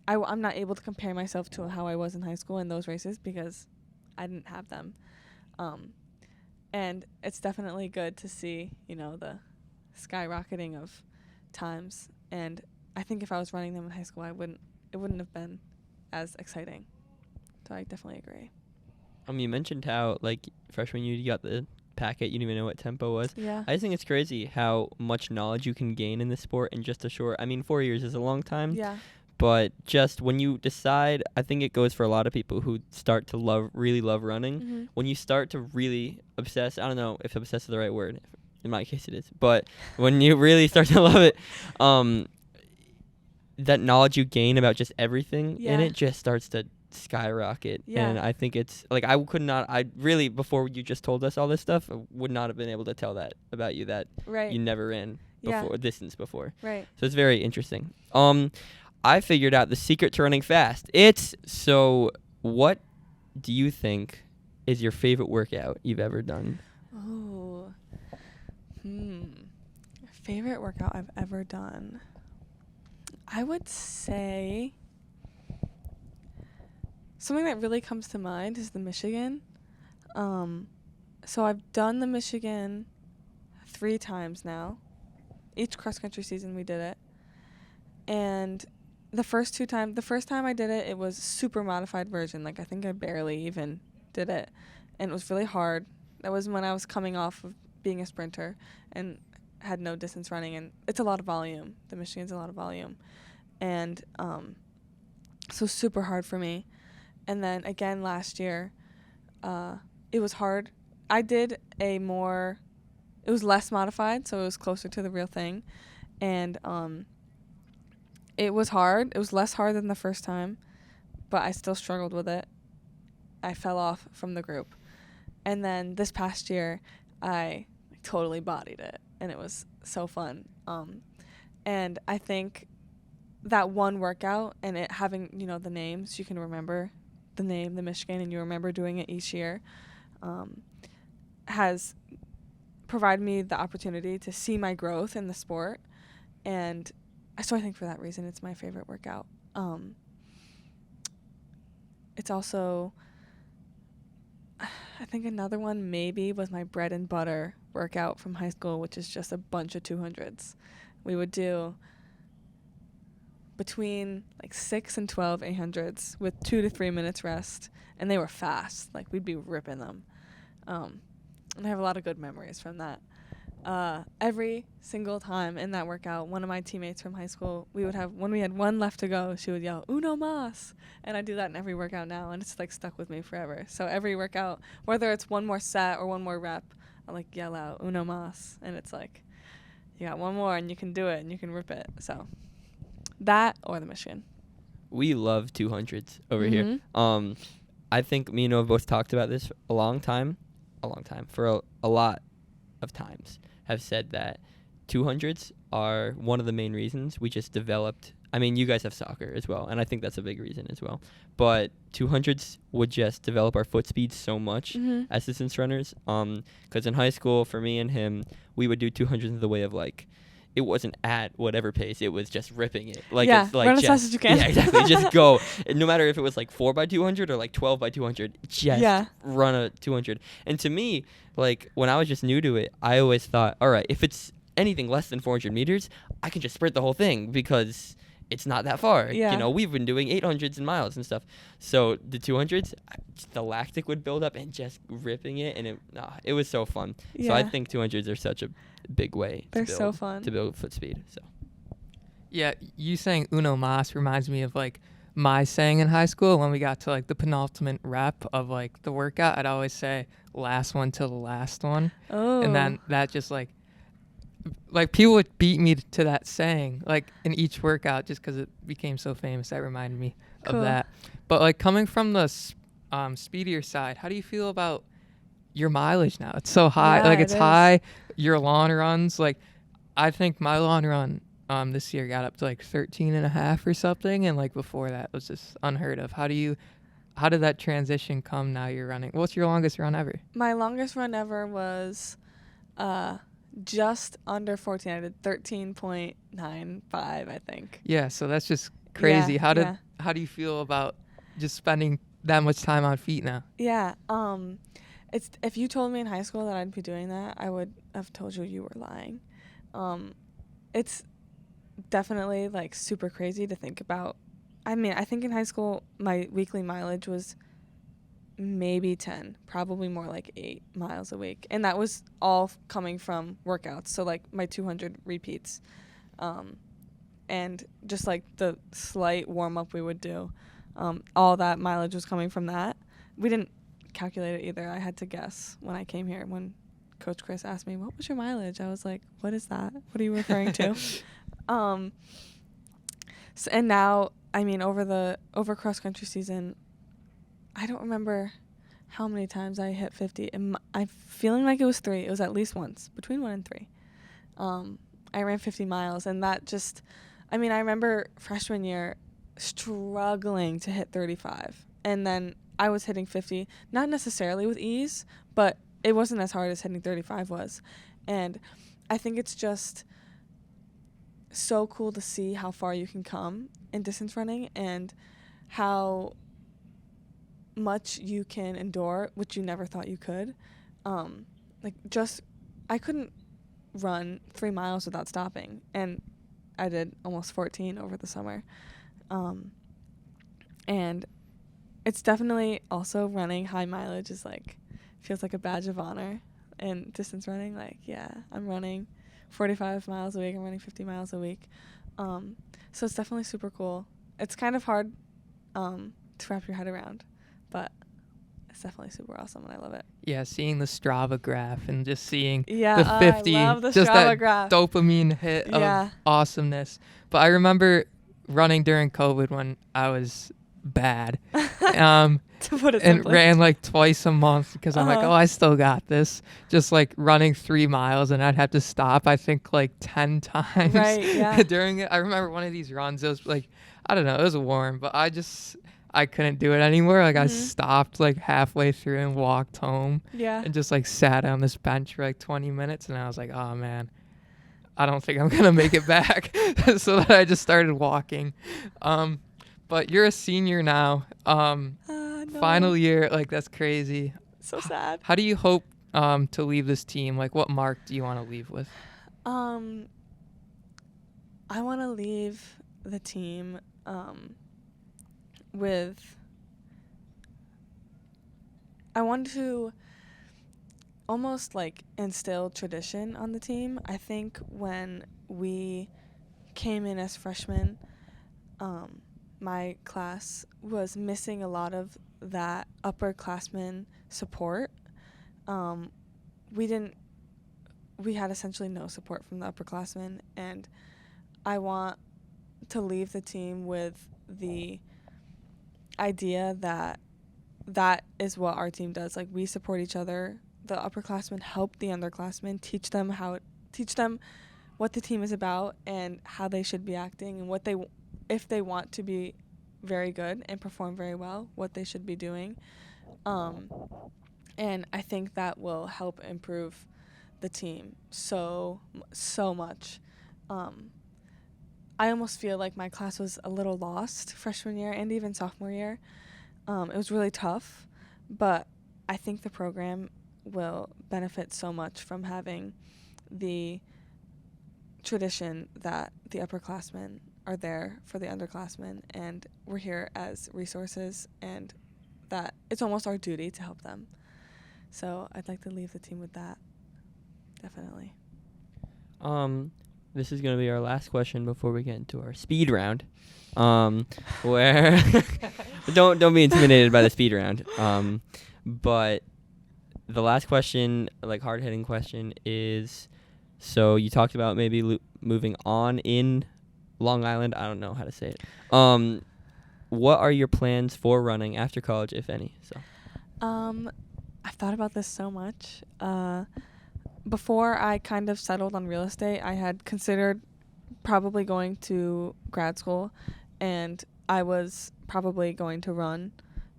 I'm not able to compare myself to how I was in high school in those races because I didn't have them. And it's definitely good to see, the skyrocketing of times. And I think if I was running them in high school, it wouldn't have been as exciting. So I definitely agree. You mentioned how freshman year you got the packet, you didn't even know what tempo was. Yeah. I just think it's crazy how much knowledge you can gain in this sport in just a short. 4 years is a long time. Yeah. But just when you decide, I think it goes for a lot of people who start to really love running. Mm-hmm. When you start to really obsess, I don't know if obsess is the right word. In my case, it is. But when you really start to love it, that knowledge you gain about just everything in it just starts to skyrocket. Yeah. And I think it's I really, before you just told us all this stuff, I would not have been able to tell that about you, that you never ran distance before. Right. So it's very interesting. I figured out the secret to running fast. So what do you think is your favorite workout you've ever done? Oh. Favorite workout I've ever done. I would say something that really comes to mind is the Michigan. So I've done the Michigan 3 times now, each cross-country season we did it. And the first time I did it, it was super modified version. Like, I think I barely even did it. And it was really hard. That was when I was coming off of being a sprinter and had no distance running. And it's a lot of volume. The Michigan's a lot of volume. And so super hard for me. And then again last year, it was hard. I did it was less modified, so it was closer to the real thing. And it was hard. It was less hard than the first time, but I still struggled with it. I fell off from the group. And then this past year, I totally bodied it, and it was so fun. And I think that one workout and it having, the names, you can remember the name, the Michigan, and you remember doing it each year, has provided me the opportunity to see my growth in the sport. And so I think for that reason, it's my favorite workout. It's also, I think another one maybe was my bread and butter workout from high school, which is just a bunch of 200s. We would do between 6 and 12 800s with 2 to 3 minutes rest, and they were fast. We'd be ripping them. And I have a lot of good memories from that. Every single time in that workout, one of my teammates from high school, when we had one left to go, she would yell, "Uno más!" And I do that in every workout now, and it's stuck with me forever. So every workout, whether it's one more set or one more rep, I yell out, "Uno más!" And it's you got one more and you can do it and you can rip it. So that or the Michigan. We love 200s over here. I think me and Noah both talked about this a long time, for a lot of times, have said that 200s are one of the main reasons we just developed. I mean, you guys have soccer as well, and I think that's a big reason as well. But 200s would just develop our foot speed so much as distance runners. Because in high school, for me and him, we would do 200s in the way of it wasn't at whatever pace, it was just ripping it. Run as fast as you can. Yeah, exactly. Just go. No matter if it was 4 by 200 or 12 by 200, just run a 200. And to me, when I was just new to it, I always thought, all right, if it's anything less than 400 meters, I can just sprint the whole thing because it's not that far. Yeah. We've been doing 800s and miles and stuff. So the 200s, the lactic would build up and just ripping it, and it was so fun. Yeah. So I think 200s are such a big way They're so fun to build foot speed. So yeah, you saying uno mas reminds me of my saying in high school when we got to the penultimate rep of the workout. I'd always say last one till the last one. Oh. And then that just people would beat me to that saying in each workout just because it became so famous. That reminded me of that. But coming from the speedier side, how do you feel about your mileage now? It's so high. Yeah, it's high. Your long runs, I think my long run this year got up to 13 and a half or something, and before that was just unheard of. How did that transition come now you're running? What's your longest run ever? My longest run ever was just under 14. I did 13.95, I think. Yeah, so that's just crazy. How do you feel about just spending that much time on feet now? Yeah. It's if you told me in high school that I'd be doing that, I would have told you were lying. It's definitely super crazy to think about. I mean, I think in high school my weekly mileage was maybe 10, probably more 8 miles a week, and that was all coming from workouts. So my 200 repeats, and just the slight warm up we would do, all that mileage was coming from that. We didn't calculate it either. I had to guess when I came here. When Coach Chris asked me, "What was your mileage?" I was like, "What is that? What are you referring to?" So, and now, I mean, over cross country season, I don't remember how many times I hit 50. I'm feeling like it was 3. It was at least once, between 1 and 3. I ran 50 miles, and that just, I remember freshman year struggling to hit 35, and then I was hitting 50, not necessarily with ease, but it wasn't as hard as hitting 35 was. And I think it's just so cool to see how far you can come in distance running and how much you can endure, which you never thought you could. I couldn't run 3 miles without stopping, and I did almost 14 over the summer. And it's definitely also running high mileage is like feels like a badge of honor. And distance running, like, yeah, I'm running 45 miles a week. I'm running 50 miles a week. So it's definitely super cool. It's kind of hard to wrap your head around, but it's definitely super awesome, and I love it. Yeah, seeing the Strava graph and just seeing the 50, I love the just Strava that graph. dopamine hit of awesomeness. But I remember running during COVID when I was bad. To put it and simply. ran like twice a month because I'm like, oh, I still got this. Just like running 3 miles, and I'd have to stop, I think, like 10 times during it. I remember one of these runs, it was like, I don't know, it was warm, but I couldn't do it anymore. Like I stopped like halfway through and walked home. And just like sat on this bench for like 20 minutes, and I was like, oh man, I don't think I'm gonna make it back. So that I just started walking. But you're a senior now. No. Final year, like that's crazy. So sad. How do you hope to leave this team? Like, what mark do you want to leave with? I want to leave the team with. I want to almost like instill tradition on the team. I think when we came in as freshmen, my class was missing a lot of that upperclassmen support. We had essentially no support from the upperclassmen, and I want to leave the team with the idea that that is what our team does. Like, we support each other. The upperclassmen help the underclassmen, teach them what the team is about and how they should be acting, and if they want to be very good and perform very well, what they should be doing. And I think that will help improve the team so much. I almost feel like my class was a little lost freshman year and even sophomore year. It was really tough, but I think the program will benefit so much from having the tradition that the upperclassmen are there for the underclassmen, and we're here as resources, and that it's almost our duty to help them. So I'd like to leave the team with that. Definitely. This is going to be our last question before we get into our speed round. Where don't be intimidated by the speed round. But the last question, like hard-hitting question, is, so you talked about maybe moving on in Long Island. I don't know how to say it. What are your plans for running after college, if any? So, I've thought about this so much. Before I kind of settled on real estate, I had considered probably going to grad school, and I was probably going to run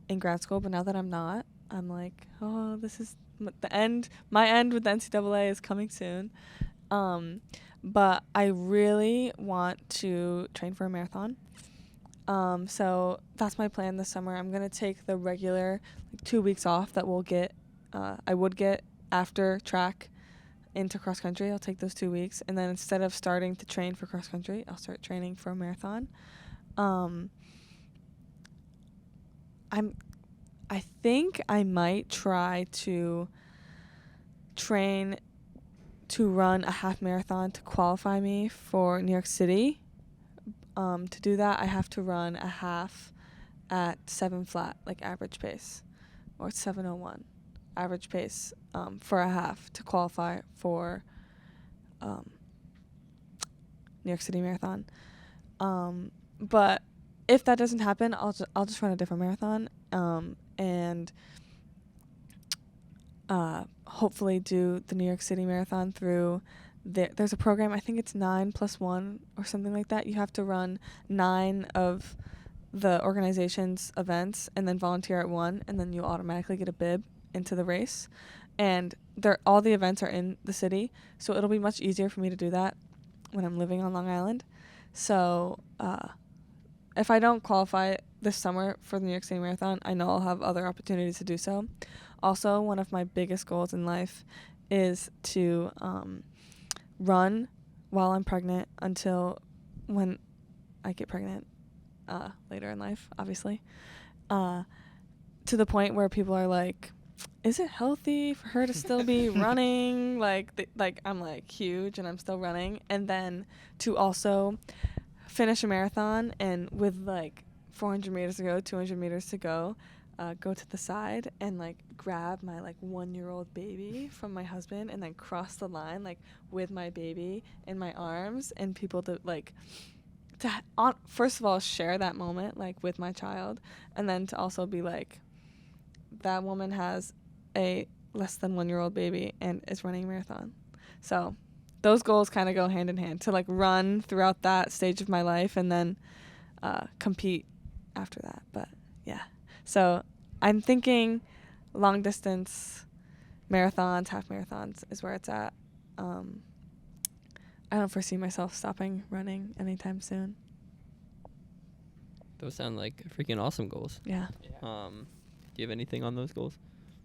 in grad school. But now that I'm not, I'm like, oh, this is the end. My end with the NCAA is coming soon. But I really want to train for a marathon. So that's my plan this summer. I'm going to take the regular 2 weeks off that I would get after track into cross country. I'll take those 2 weeks. And then instead of starting to train for cross country, I'll start training for a marathon. I think I might try to train to run a half marathon to qualify me for New York City. To do that, I have to run a half at 7 flat, like average pace, or 7:01 average pace for a half to qualify for New York City Marathon. But if that doesn't happen, I'll just run a different marathon and hopefully do the New York City Marathon through there's a program, I think it's 9+1 or something like that. You have to run 9 of the organization's events and then volunteer at one, and then you automatically get a bib into the race. And all the events are in the city, so it'll be much easier for me to do that when I'm living on Long Island. So if I don't qualify this summer for the New York City Marathon, I know I'll have other opportunities to do so. Also, one of my biggest goals in life is to run while I'm pregnant until when I get pregnant later in life, obviously, to the point where people are like, is it healthy for her to still be running? Like I'm like huge and I'm still running. And then to also finish a marathon and with like 400 meters to go, 200 meters to go, go to the side and like grab my like 1-year-old baby from my husband and then cross the line like with my baby in my arms, and people to like first of all share that moment like with my child, and then to also be like, that woman has a less than 1-year-old baby and is running a marathon. So those goals kind of go hand in hand, to like run throughout that stage of my life and then compete after that. But yeah, so I'm thinking long distance marathons, half marathons is where it's at. I don't foresee myself stopping running anytime soon. Those sound like freaking awesome goals. Yeah. Do you have anything on those goals?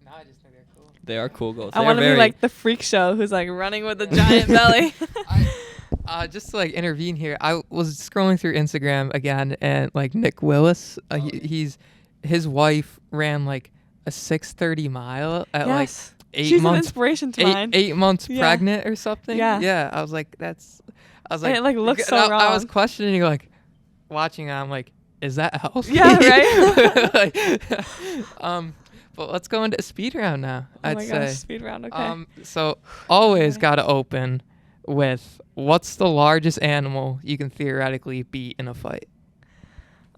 No, I just think they're cool. They are cool goals. I want to be like the freak show who's like running with a giant belly. Just to like intervene here, I was scrolling through Instagram again, and like Nick Willis, his wife ran like a 6:30 mile at like 8 She's months. An inspiration to mine. 8 months pregnant or something. Yeah. Yeah. I was like, and it like looks so wrong. I was questioning, like watching. I'm like, is that healthy? Yeah. Right. But let's go into a speed round now. I'd say. Gosh, speed round. Okay. So always got to open with, what's the largest animal you can theoretically beat in a fight?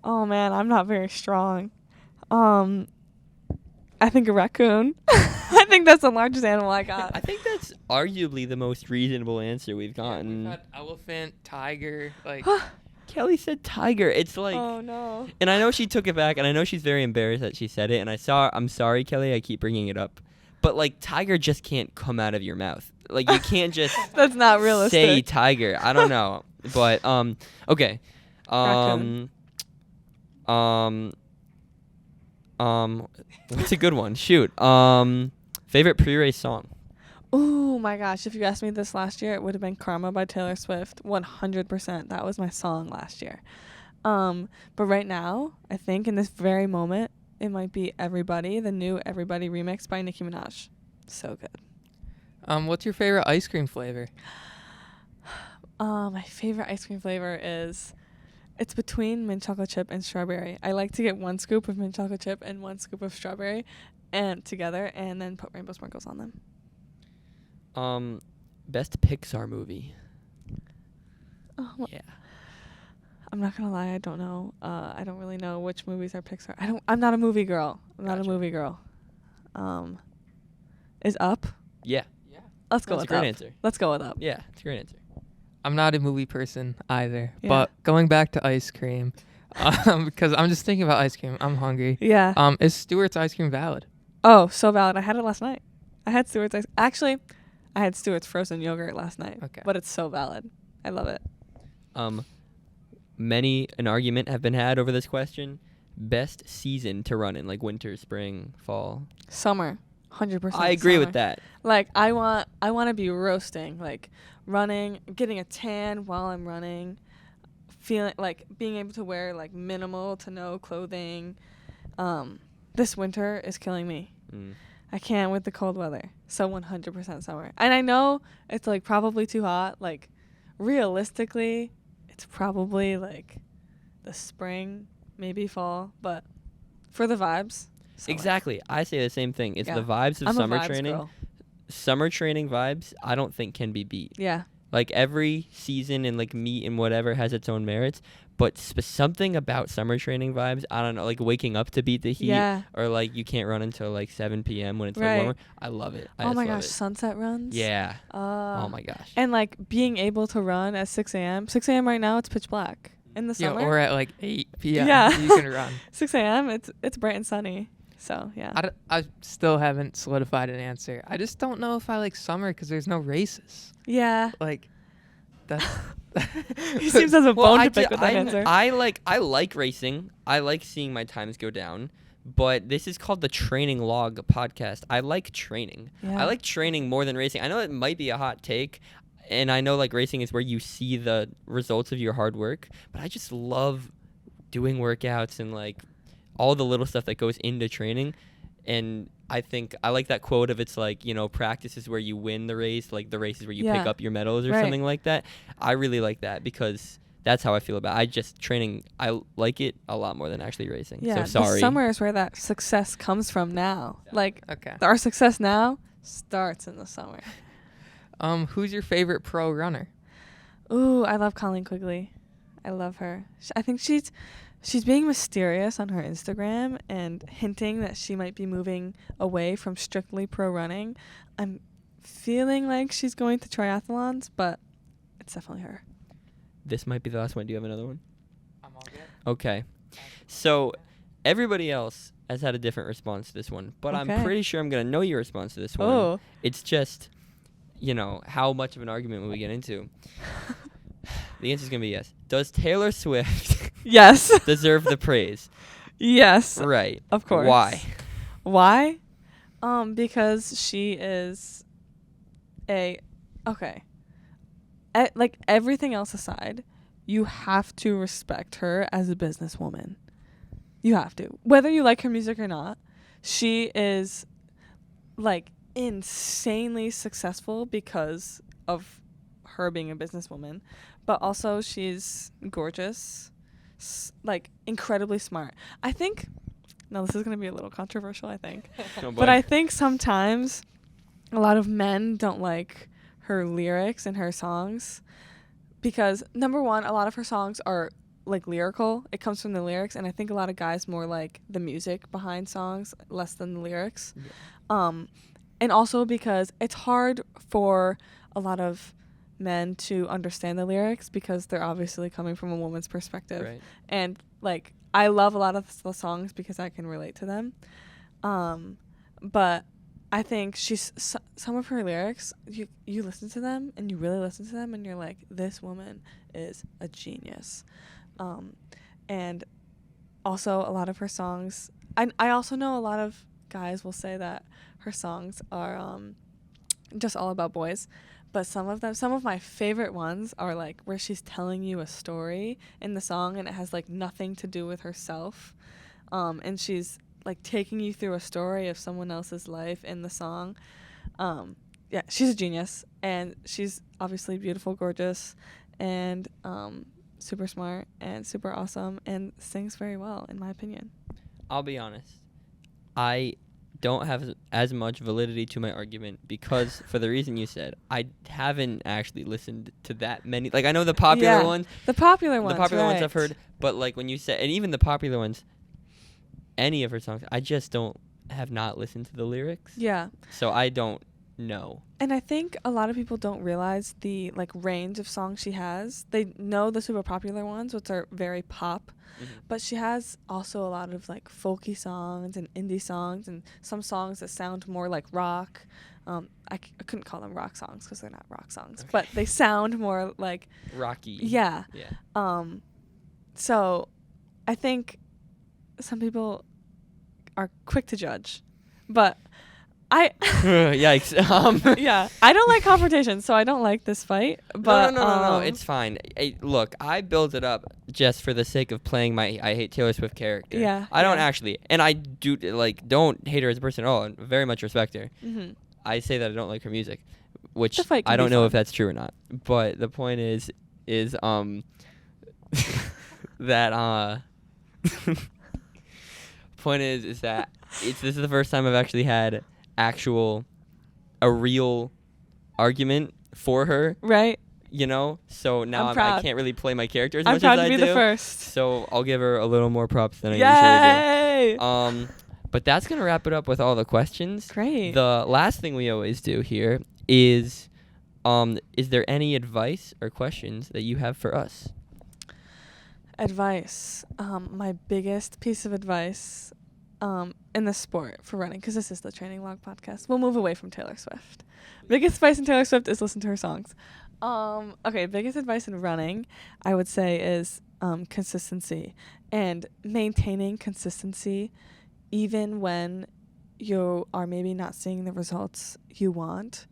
Oh man, I'm not very strong. I think a raccoon. I think that's the largest animal I got. I think that's arguably the most reasonable answer we've gotten. We've had elephant, tiger, like. Kelly said tiger. It's like. Oh no. And I know she took it back, and I know she's very embarrassed that she said it. And I'm sorry, Kelly. I keep bringing it up, but like tiger just can't come out of your mouth. Like you can't just. That's not realistic. Say tiger. I don't know, but okay. Raccoon. What's a good one? Shoot. Favorite pre-race song? Oh my gosh, if you asked me this last year, it would have been Karma by Taylor Swift. 100%. That was my song last year. But right now, I think in this very moment, it might be Everybody, the new Everybody remix by Nicki Minaj. So good. What's your favorite ice cream flavor? My favorite ice cream flavor it's between mint chocolate chip and strawberry. I like to get 1 scoop of mint chocolate chip and 1 scoop of strawberry and together, and then put rainbow sprinkles on them. Best Pixar movie. Oh, yeah. I'm not gonna lie, I don't know. I don't really know which movies are Pixar. I'm not a movie girl. Not a movie girl. Is Up? Yeah. Let's go with Up. That's a great answer. Let's go with Up. Yeah, it's a great answer. I'm not a movie person either, Yeah. but going back to ice cream, because I'm just thinking about ice cream. I'm hungry. Yeah. Is Stewart's ice cream valid? Oh, so valid. I had it last night. I had Stewart's ice. Actually, I had Stewart's frozen yogurt last night. Okay. But it's so valid. I love it. Many an argument have been had over this question. Best season to run in, like winter, spring, fall. Summer. 100%. I agree summer. with that. Like I want to be roasting, like running, getting a tan while I'm running, feeling like being able to wear like minimal to no clothing. This winter is killing me. I can't with the cold weather. So 100% summer. And I know it's like probably too hot. Like realistically, it's probably like the spring, maybe fall, but for the vibes. Summer. Exactly. I say the same thing. It's the vibes of summer training. Girl. Summer training vibes, I don't think can be beat. Yeah. Like every season and like meet and whatever has its own merits, but something about summer training vibes, I don't know, like waking up to beat the heat, or like you can't run until like 7 p.m. when it's like warmer. I love it. Oh my gosh, sunset runs. Yeah. Oh my gosh. And like being able to run at 6 a.m. 6 a.m. right now, it's pitch black in the summer. Yeah, or at like 8 p.m. Yeah. You can run. 6 a.m. It's bright and sunny. So yeah. I still haven't solidified an answer. I just don't know if I like summer because there's no races. Yeah. Like that's. He seems as a bone to pick with that answer. I like racing. I like seeing my times go down. But this is called the Training Log podcast. I like training. Yeah. I like training more than racing. I know it might be a hot take. and I know like racing is where you see the results of your hard work, but I just love doing workouts and like all the little stuff that goes into training. And I think I like that quote of, it's like, practice is where you win the race, like the race is where you pick up your medals or something like that. I really like that because that's how I feel about it. Training, I like it a lot more than actually racing. Yeah, so sorry. The summer is where that success comes from now. Like, our success now starts in the summer. Who's your favorite pro runner? Ooh, I love Colleen Quigley. I love her. I think she's being mysterious on her Instagram and hinting that she might be moving away from strictly pro running. I'm feeling like she's going to triathlons, but it's definitely her. This might be the last one. Do you have another one? I'm all good. Okay. So everybody else has had a different response to this one, but I'm pretty sure I'm going to know your response to this one. Oh. It's just, how much of an argument will we get into? The answer is going to be yes. Does Taylor Swift yes deserve the praise? Yes. Right. Of course. Why? Because she is like everything else aside, you have to respect her as a businesswoman. You have to. Whether you like her music or not, she is like insanely successful because of her being a businesswoman, but also she's gorgeous, like incredibly smart. I think, now this is going to be a little controversial, I think, but I think sometimes a lot of men don't like her lyrics and her songs because, number one, a lot of her songs are like lyrical. It comes from the lyrics, and I think a lot of guys more like the music behind songs less than the lyrics. Yeah. And also because it's hard for a lot of men to understand the lyrics because they're obviously coming from a woman's perspective. Right. And like I love a lot of the songs because I can relate to them. But I think some of her lyrics, you listen to them and you really listen to them and you're like, this woman is a genius. And also a lot of her songs, I also know a lot of guys will say that her songs are just all about boys, but some of my favorite ones are like where she's telling you a story in the song and it has like nothing to do with herself, and she's like taking you through a story of someone else's life in the song. Yeah, she's a genius, and she's obviously beautiful, gorgeous, and super smart and super awesome and sings very well, in my opinion. I'll be honest. I don't have as much validity to my argument because, for the reason you said, I haven't actually listened to that many. Like, I know the popular ones. The popular ones, ones I've heard, but like when you said, and even the popular ones, any of her songs, I just have not listened to the lyrics. Yeah. So I don't know. And I think a lot of people don't realize the like range of songs she has. They know the super popular ones, which are very pop, but she has also a lot of like folky songs and indie songs and some songs that sound more like rock. I couldn't call them rock songs because they're not rock songs, but they sound more like rocky. Yeah. So I think some people are quick to judge, but yikes. Yeah, I don't like confrontation, so I don't like this fight. But no, it's fine. Look, I build it up just for the sake of playing my I hate Taylor Swift character. Yeah, I don't actually, and I do don't hate her as a person at all. I very much respect her. Mm-hmm. I say that I don't like her music, which I don't know if that's true or not. But the point is that point is that this is the first time I've actually had a real argument for her, right? So now I can't really play my character as much as I do. I'm proud to be the first. So I'll give her a little more props than I usually do. But that's gonna wrap it up with all the questions. Great. The last thing we always do here is there any advice or questions that you have for us? Advice. My biggest piece of advice in the sport for running, because this is the Training Log podcast. We'll move away from Taylor Swift. Biggest advice in Taylor Swift is listen to her songs. Okay, biggest advice in running, I would say, is consistency and maintaining consistency even when you are maybe not seeing the results you want.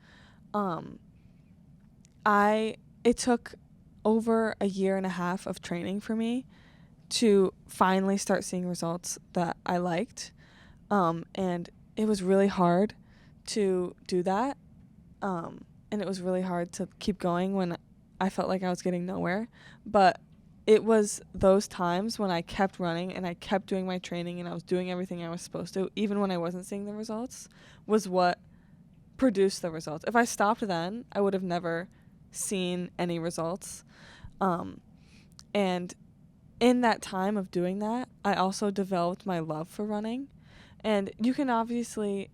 it took over a year and a half of training for me to finally start seeing results that I liked. And it was really hard to do that. And it was really hard to keep going when I felt like I was getting nowhere. But it was those times when I kept running and I kept doing my training and I was doing everything I was supposed to, even when I wasn't seeing the results, was what produced the results. If I stopped then, I would have never seen any results. And in that time of doing that, I also developed my love for running. And you can obviously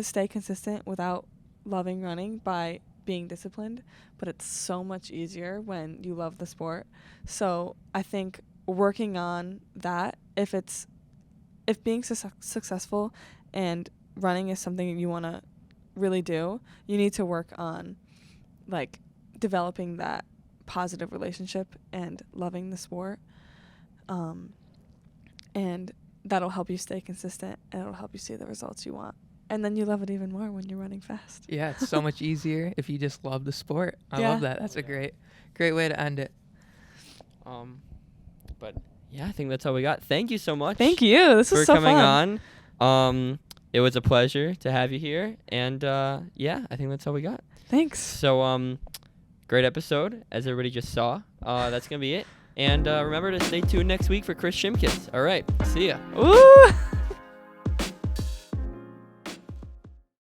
stay consistent without loving running by being disciplined, but it's so much easier when you love the sport. So I think working on that, if being successful and running is something you want to really do, you need to work on like developing that positive relationship and loving the sport. And that'll help you stay consistent and it'll help you see the results you want. And then you love it even more when you're running fast. Yeah, it's so much easier if you just love the sport. I love that. That's a great way to end it. But yeah, I think that's all we got. Thank you so much. Thank you. This was so fun. For coming on. It was a pleasure to have you here. And yeah, I think that's all we got. Thanks. So great episode, as everybody just saw. That's going to be it. And remember to stay tuned next week for Chris Shimkins. All right. See ya. Ooh.